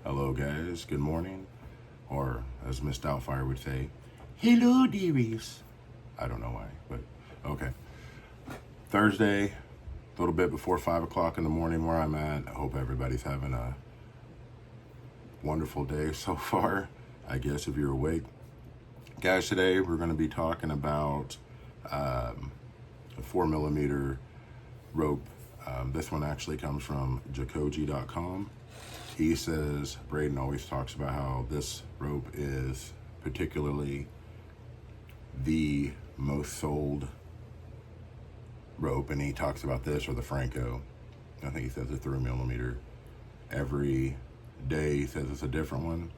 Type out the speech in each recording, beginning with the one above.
Hello guys, good morning, or as Miss Doubtfire would say, hello dearies. I don't know why, but okay. Thursday, a little bit before 5 o'clock in the morning where I'm at. I hope everybody's having a wonderful day so far, I guess, if you're awake. Guys, today we're going to be talking about a 4mm rope. This one actually comes from Jacoje.com. He says, Braden always talks about how this rope is particularly the most sold rope, and he talks about this or the Franco. I think he says the 3mm. Every day he says it's a different one.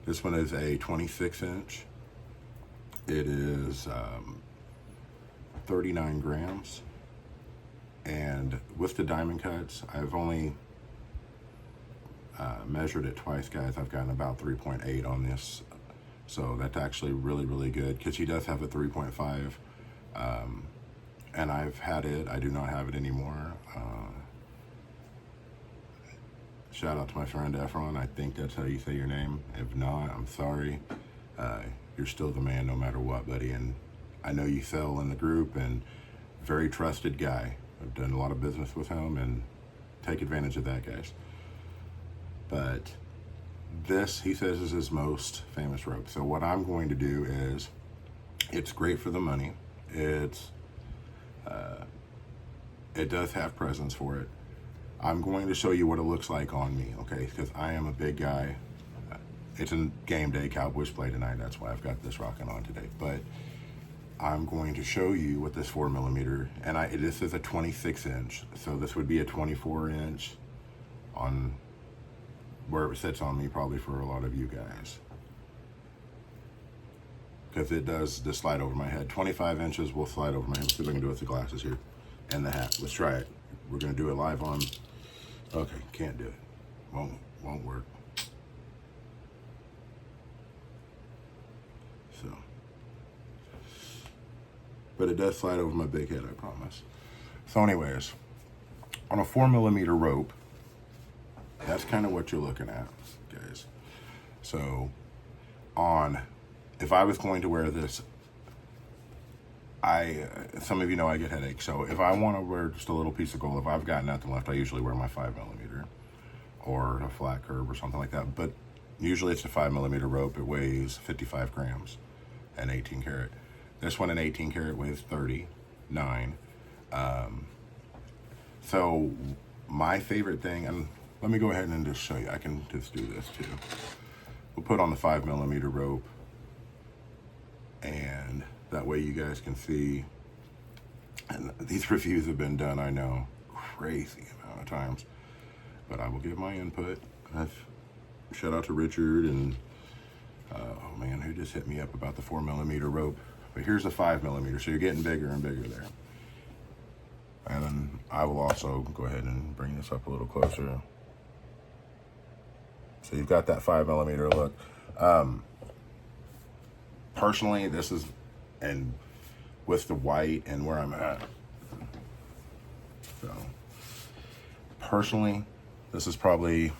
This one is a 26-inch. It is 39 grams. And with the diamond cuts, I've only measured it twice, guys. I've gotten about 3.8 on this. So that's actually really, really good because he does have a 3.5. And I've had it. I do not have it anymore. Shout out to my friend Efron. I think that's how you say your name. If not, I'm sorry. You're still the man no matter what, buddy. And I know you sell in the group, and very trusted guy. I've done a lot of business with him, and take advantage of that, guys. But this, he says, is his most famous rope. So what I'm going to do is, it's great for the money. It does have presents for it. I'm going to show you what it looks like on me, okay? Because I am a big guy. It's a game day. Cowboys play tonight. That's why I've got this rocking on today. But I'm going to show you what this 4mm, and this is a 26-inch. So this would be a 24-inch on where it sits on me, probably for a lot of you guys. Because it does just slide over my head. 25 inches will slide over my head. Let's see if I can do it with the glasses here and the hat. Let's try it. We're gonna do it live on. Okay, can't do it. Won't work. So, but it does slide over my big head, I promise. So, anyways, on a 4mm rope, that's kind of what you're looking at, guys. So, if I was going to wear this, some of you know I get headaches. So if I want to wear just a little piece of gold, if I've got nothing left, I usually wear my 5mm or a flat curve or something like that. But usually it's a 5mm rope. It weighs 55 grams and 18 karat. This one in 18 karat weighs 39. So my favorite thing, and let me go ahead and just show you. I can just do this too. We'll put on the 5mm rope, and that way you guys can see. And these reviews have been done, I know, crazy amount of times, but I will give my input. Shout out to Richard and oh man, who just hit me up about the 4mm rope. But here's the 5mm, so you're getting bigger and bigger there. And then I will also go ahead and bring this up a little closer. So you've got that 5mm look. Personally, this is, and with the white and where I'm at. So, personally, this is probably,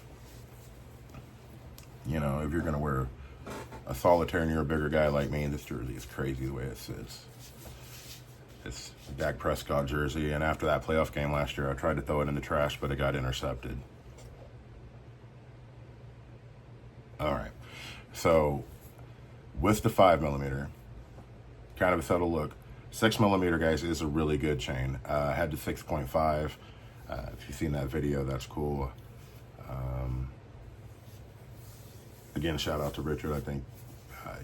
you know, if you're going to wear a solitaire and you're a bigger guy like me, this jersey is crazy the way it sits. It's a Dak Prescott jersey, and after that playoff game last year, I tried to throw it in the trash, but it got intercepted. All right. So, with the 5mm, kind of a subtle look. 6mm, guys, is a really good chain. I had the 6.5. If you've seen that video, that's cool. Again, shout out to Richard. I think,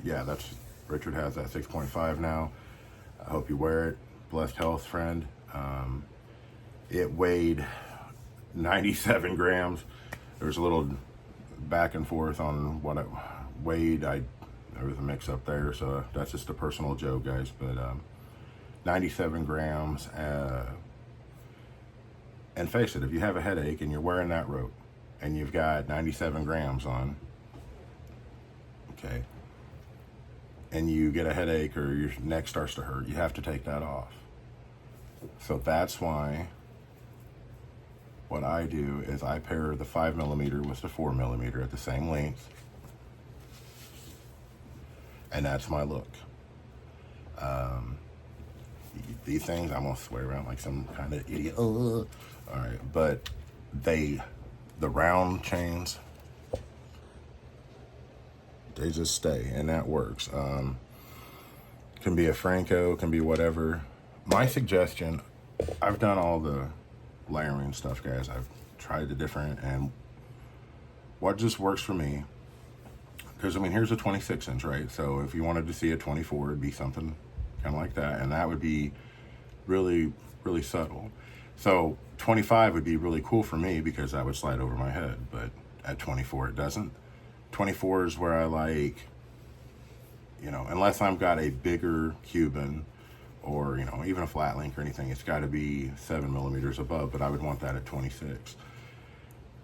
yeah, Richard has that 6.5 now. I hope you wear it. Blessed health, friend. It weighed 97 grams. There was a little back and forth on what it weighed. There was a mix up there, so that's just a personal joke, guys. But 97 grams. And face it, if you have a headache and you're wearing that rope and you've got 97 grams on, okay, and you get a headache or your neck starts to hurt, you have to take that off. So that's why what I do is I pair the 5mm with the 4mm at the same length, and that's my look. These things, I'm gonna swear around like some kind of idiot. All right, but the round chains, they just stay, and that works. Can be a Franco, can be whatever. My suggestion, I've done all the layering stuff, guys. I've tried the different, and what just works for me, because I mean, here's a 26 inch, right? So if you wanted to see a 24, it'd be something kind of like that, and that would be really, really subtle. So 25 would be really cool for me because that would slide over my head, but at 24 it doesn't. 24 is where I like, you know, unless I've got a bigger Cuban or, you know, even a flat link or anything, it's got to be 7mm above, but I would want that at 26.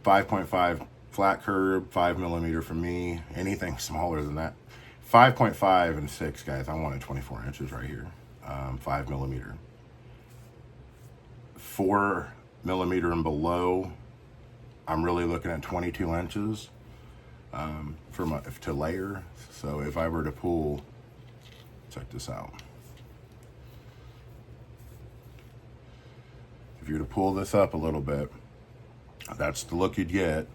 5.5 flat curb, 5mm for me. Anything smaller than that, 5.5 and 6, guys, I want it 24 inches right here. 5mm. 4mm and below, I'm really looking at 22 inches to layer. So if I were to pull, check this out. If you were to pull this up a little bit, that's the look you'd get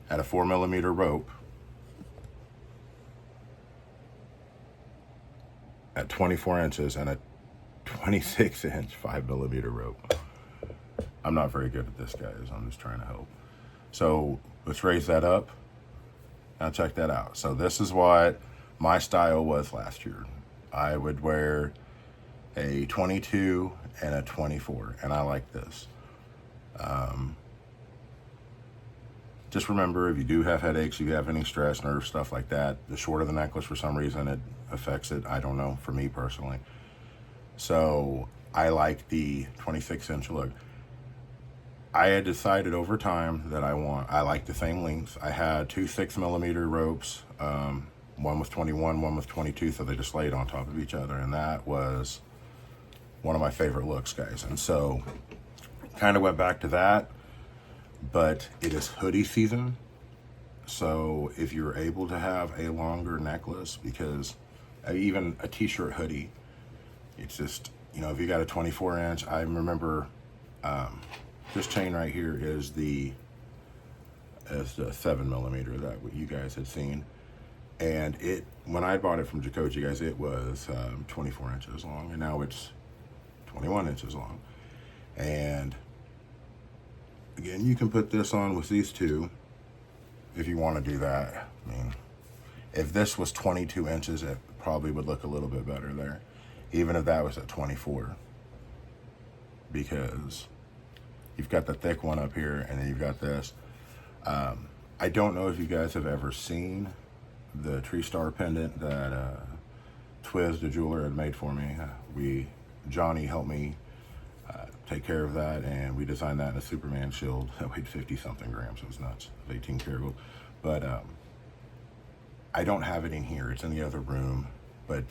at a 4mm rope at 24 inches and a 26 inch 5mm rope. I'm not very good at this, guys. I'm just trying to help. So let's raise that up. Now check that out. So this is what my style was last year. I would wear a 22 and a 24, and I like this. Just remember, if you do have headaches, if you have any stress, nerve stuff like that, the shorter the necklace, for some reason, it affects it. I don't know, for me personally. So I like the 26 inch look. I had decided over time that I like the same lengths. I had two 6mm ropes. One was 21, one was 22, so they just laid on top of each other, and that was one of my favorite looks, guys. And so kind of went back to that, but it is hoodie season. So if you're able to have a longer necklace, because even a t-shirt hoodie, it's just, you know, if you got a 24 inch, I remember this chain right here is the 7mm that you guys had seen. And it, when I bought it from Jacoje, guys, it was 24 inches long, and now it's 21 inches long. And again, you can put this on with these two if you want to do that. I mean, if this was 22 inches, it probably would look a little bit better there, even if that was at 24, because you've got the thick one up here, and then you've got this. I don't know if you guys have ever seen the tree star pendant that Twiz, the jeweler, had made for me. Johnny helped me take care of that, and we designed that in a Superman shield that weighed 50-something grams. It was nuts. It was 18 karat gold. But I don't have it in here. It's in the other room, but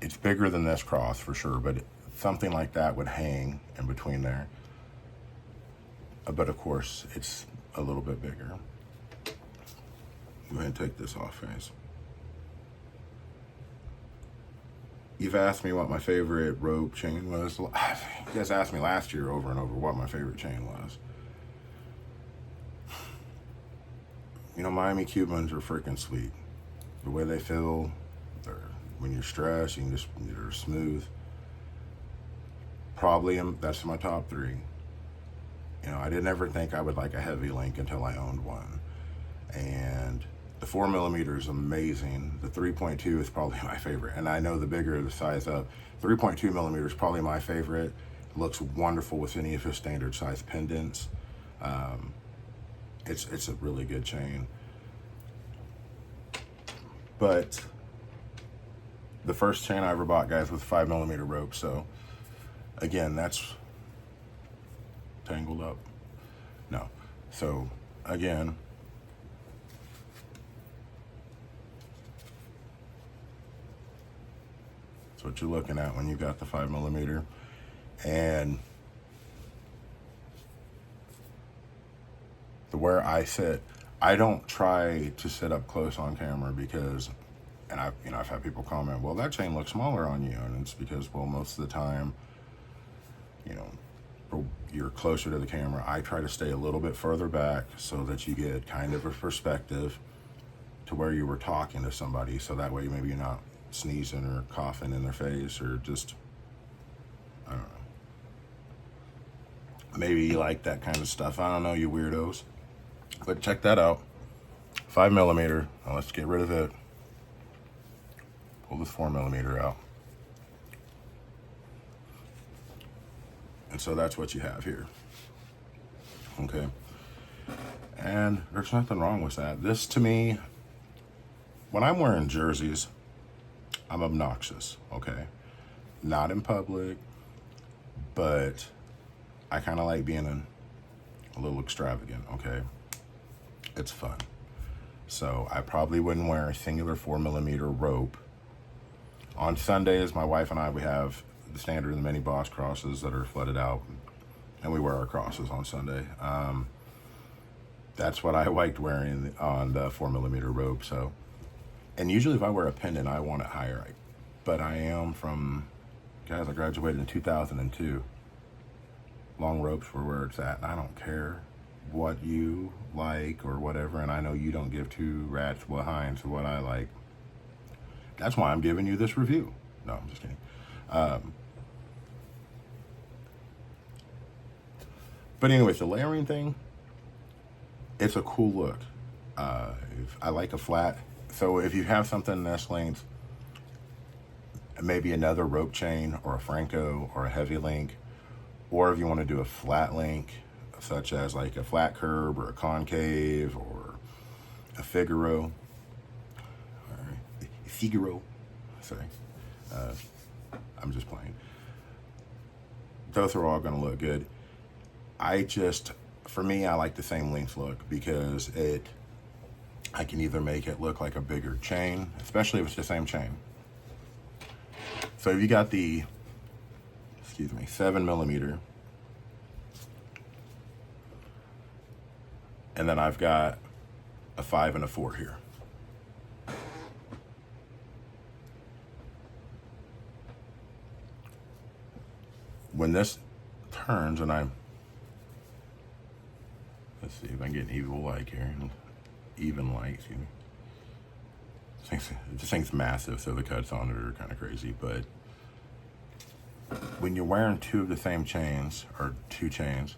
it's bigger than this cross for sure, but something like that would hang in between there. But of course, it's a little bit bigger. Go ahead and take this off, guys. You've asked me what my favorite rope chain was. You guys asked me last year over and over what my favorite chain was. You know, Miami Cubans are freaking sweet. The way they feel, when you're stressed, they're smooth. Probably that's my top three. You know, I didn't ever think I would like a heavy link until I owned one. And the 4mm is amazing. The 3.2 is probably my favorite. And I know the bigger the size up, 3.2mm is probably my favorite. It looks wonderful with any of his standard size pendants. It's a really good chain. But the first chain I ever bought, guys, was 5mm rope. So again, that's tangled up. No. So again, that's what you're looking at when you got the 5mm. And where I sit, I don't try to sit up close on camera because, and I've had people comment, well, that chain looks smaller on you, and it's because, well, most of the time, you know, you're closer to the camera. I try to stay a little bit further back so that you get kind of a perspective to where you were talking to somebody, so that way maybe you're not sneezing or coughing in their face, or just, I don't know. Maybe you like that kind of stuff. I don't know, you weirdos. But check that out. 5mm. Now let's get rid of it. Pull this 4mm out. And so that's what you have here. Okay. And there's nothing wrong with that. This, to me, when I'm wearing jerseys, I'm obnoxious, okay? Not in public, but I kind of like being a little extravagant, okay? It's fun. So I probably wouldn't wear a singular 4mm rope. On Sundays, my wife and I, we have the standard and the mini boss crosses that are flooded out, and we wear our crosses on Sunday. That's what I liked wearing on the 4mm rope. So, and usually if I wear a pendant, I want it higher. But I am from, guys, I graduated in 2002. Long ropes were where it's at, and I don't care what you like or whatever, and I know you don't give two rats behind to what I like. That's why I'm giving you this review. No, I'm just kidding. But anyways, the layering thing, it's a cool look. I like a flat. So if you have something this length, maybe another rope chain or a Franco or a heavy link, or if you want to do a flat link, such as like a flat curb or a concave or a Figaro. Sorry. I'm just playing. Those are all going to look good. For me, I like the same length look because I can either make it look like a bigger chain, especially if it's the same chain. So if you got the, 7mm, and then I've got a 5 and a 4 here. When this turns, and let's see if I can get an even light here. Even light, excuse me. This thing's massive, so the cuts on it are kind of crazy. But when you're wearing two of the same chains, or two chains,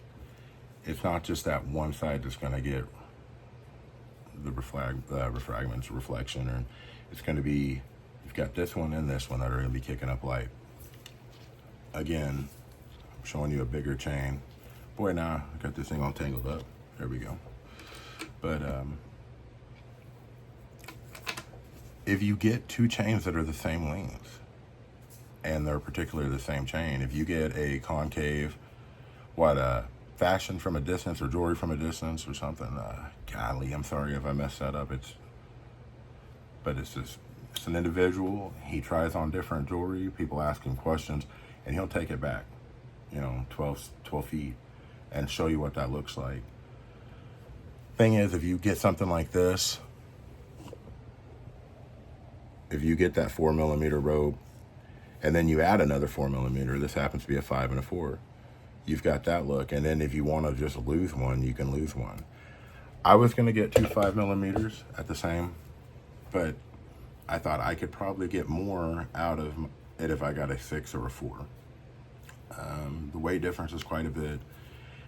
it's not just that one side that's going to get the reflection, or it's going to be, you've got this one and this one that are going to be kicking up light. Again, I'm showing you a bigger chain. Boy, now I got this thing all tangled up. There we go. But if you get two chains that are the same length, and they're particularly the same chain, if you get a concave, fashion from a distance or jewelry from a distance or something, golly, I'm sorry if I messed that up. It's an individual. He tries on different jewelry. People ask him questions, and he'll take it back, 12 feet, and show you what that looks like. Thing is, if you get something like this, if you get that 4mm rope, and then you add another 4mm, this happens to be a 5 and a 4, you've got that look. And then if you want to just lose one, you can lose one. I was going to get two 5mm at the same, but I thought I could probably get more out of it if I got a 6 or a 4. The weight difference is quite a bit,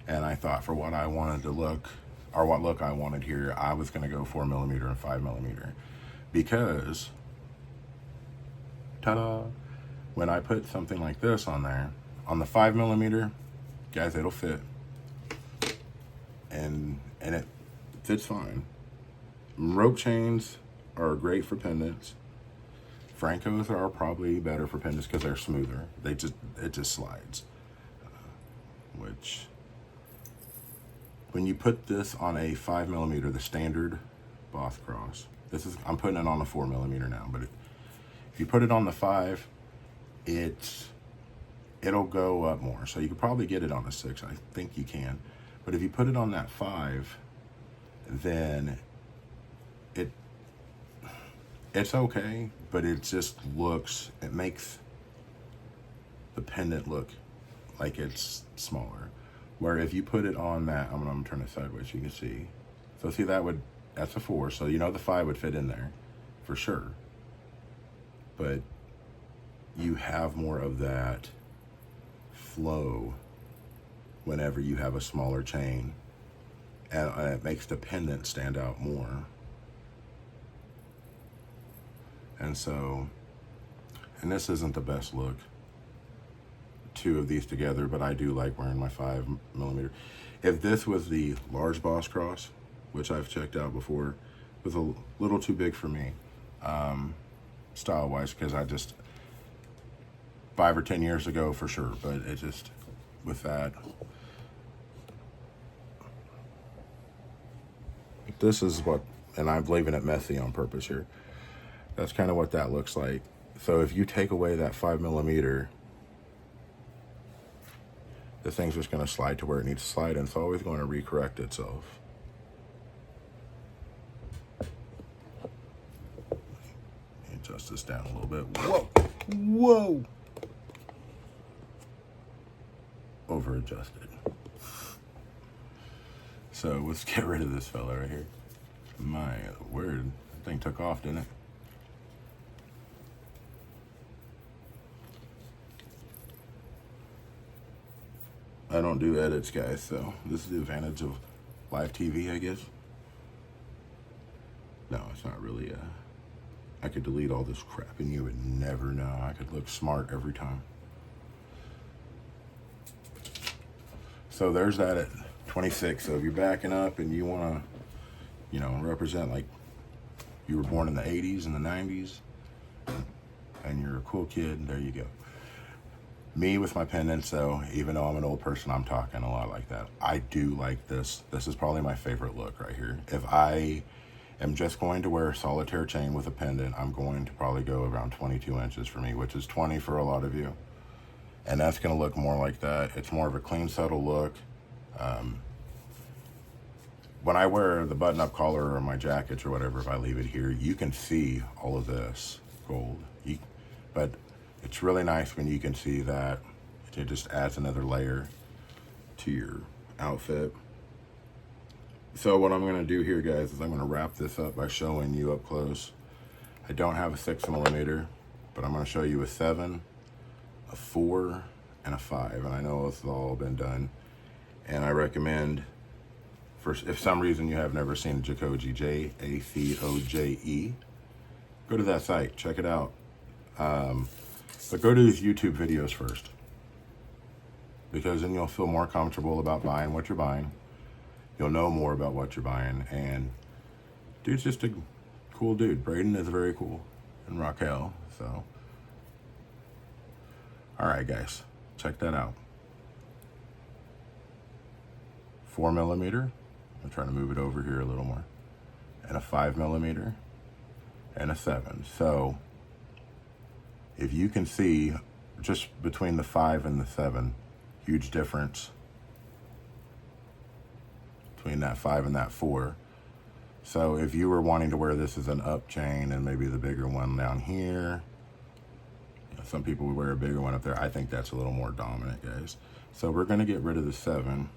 and I thought for what I wanted to look, or what look I wanted here, I was going to go 4mm and 5mm, because, ta-da, when I put something like this on there, on the 5mm, guys, it'll fit, and it fits fine. Rope chains are great for pendants. Francos are probably better for pendants because they're smoother. It just slides. Which, when you put this on a 5mm, the standard Boss cross, I'm putting it on a 4mm now, but if you put it on the 5, it'll go up more. So you could probably get it on a 6. I think you can. But if you put it on that 5, then it's okay, but it just it makes the pendant look like it's smaller. Where if you put it on that, I'm gonna turn it sideways so you can see. So see, that's a 4, so you know the 5 would fit in there for sure. But you have more of that flow whenever you have a smaller chain, and it makes the pendant stand out more. And so, and this isn't the best look, 2 of these together, but I do like wearing my 5mm. If this was the large Boss Cross, which I've checked out before, it was a little too big for me, style-wise, because I just, 5 or 10 years ago for sure, but it just, with that, this is what, and I'm leaving it messy on purpose here. That's kind of what that looks like. So if you take away that 5mm, the thing's just going to slide to where it needs to slide, and it's always going to recorrect itself. Adjust this down a little bit. Whoa! Whoa! Over adjusted. So let's get rid of this fella right here. My word, that thing took off, didn't it? I don't do edits, guys, so this is the advantage of live TV, I guess. No, it's not really. I could delete all this crap and you would never know. I could look smart every time. So there's that at 26. So if you're backing up and you want to, represent like you were born in the 80s and the 90s and you're a cool kid, there you go. Me with my pendants, though, even though I'm an old person, I'm talking a lot like that. I do like this. This is probably my favorite look right here. If I am just going to wear a solitaire chain with a pendant, I'm going to probably go around 22 inches for me, which is 20 for a lot of you. And that's going to look more like that. It's more of a clean, subtle look. When I wear the button-up collar or my jackets or whatever, if I leave it here, you can see all of this gold. But it's really nice when you can see that. It just adds another layer to your outfit. So what I'm going to do here, guys, is I'm going to wrap this up by showing you up close. I don't have a 6mm, but I'm going to show you a 7, a 4, and a 5. And I know it's all been done. And I recommend, if some reason you have never seen Jacoje, Jacoje, go to that site, check it out. But go to his YouTube videos first, because then you'll feel more comfortable about buying what you're buying. You'll know more about what you're buying, and dude's just a cool dude. Braden is very cool, and Raquel, so. All right, guys, check that out. 4mm, I'm trying to move it over here a little more, and a 5mm, and a 7. So if you can see just between the 5 and the 7, huge difference between that 5 and that 4. So if you were wanting to wear this as an up chain and maybe the bigger one down here, some people would wear a bigger one up there. I think that's a little more dominant, guys. So we're going to get rid of the 7.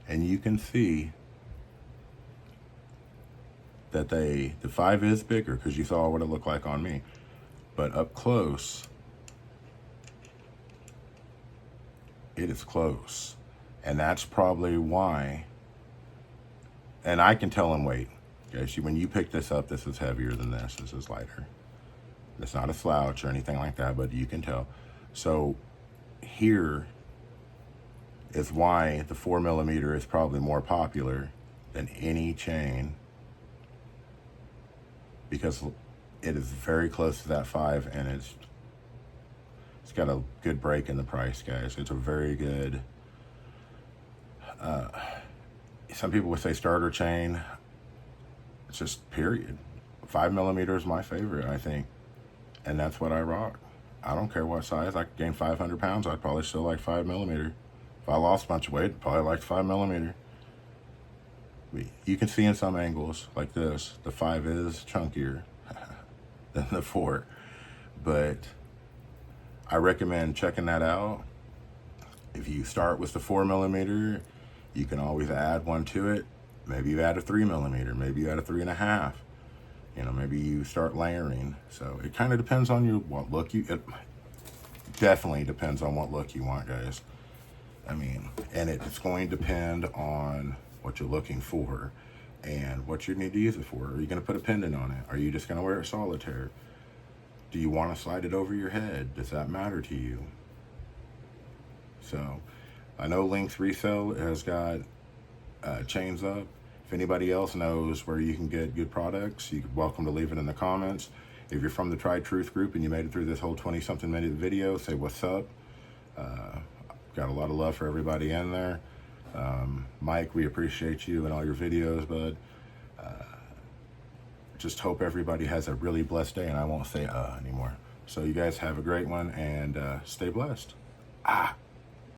And you can see that the 5 is bigger, because you saw what it looked like on me. But up close, it is close. And that's probably why, and I can tell in weight. Okay, when you pick this up, this is heavier than this. This is lighter. It's not a slouch or anything like that, but you can tell. So here is why the 4mm is probably more popular than any chain, because it is very close to that 5, and it's got a good break in the price, guys. It's a very good, some people would say starter chain. It's just period. 5mm is my favorite, I think, and that's what I rock. I don't care what size. I could gain 500 pounds. I'd probably still like 5mm. If I lost a bunch of weight, I'd probably like 5mm. You can see in some angles like this, the 5 is chunkier than the 4. But I recommend checking that out. If you start with the 4mm, you can always add one to it. Maybe you add a 3mm, maybe you add a 3.5. You know, maybe you start layering. So it kind of depends on what look it definitely depends on what look you want, guys. I mean, and it's going to depend on what you're looking for and what you need to use it for. Are you going to put a pendant on it? Are you just going to wear it solitaire? Do you want to slide it over your head? Does that matter to you? So I know Link's Resale has got chains up. If anybody else knows where you can get good products, you're welcome to leave it in the comments. If you're from the Tried Truth group and you made it through this whole 20-something minute video, say what's up. Got a lot of love for everybody in there. Mike, we appreciate you and all your videos, bud. Just hope everybody has a really blessed day, and I won't say anymore. So you guys have a great one, and stay blessed.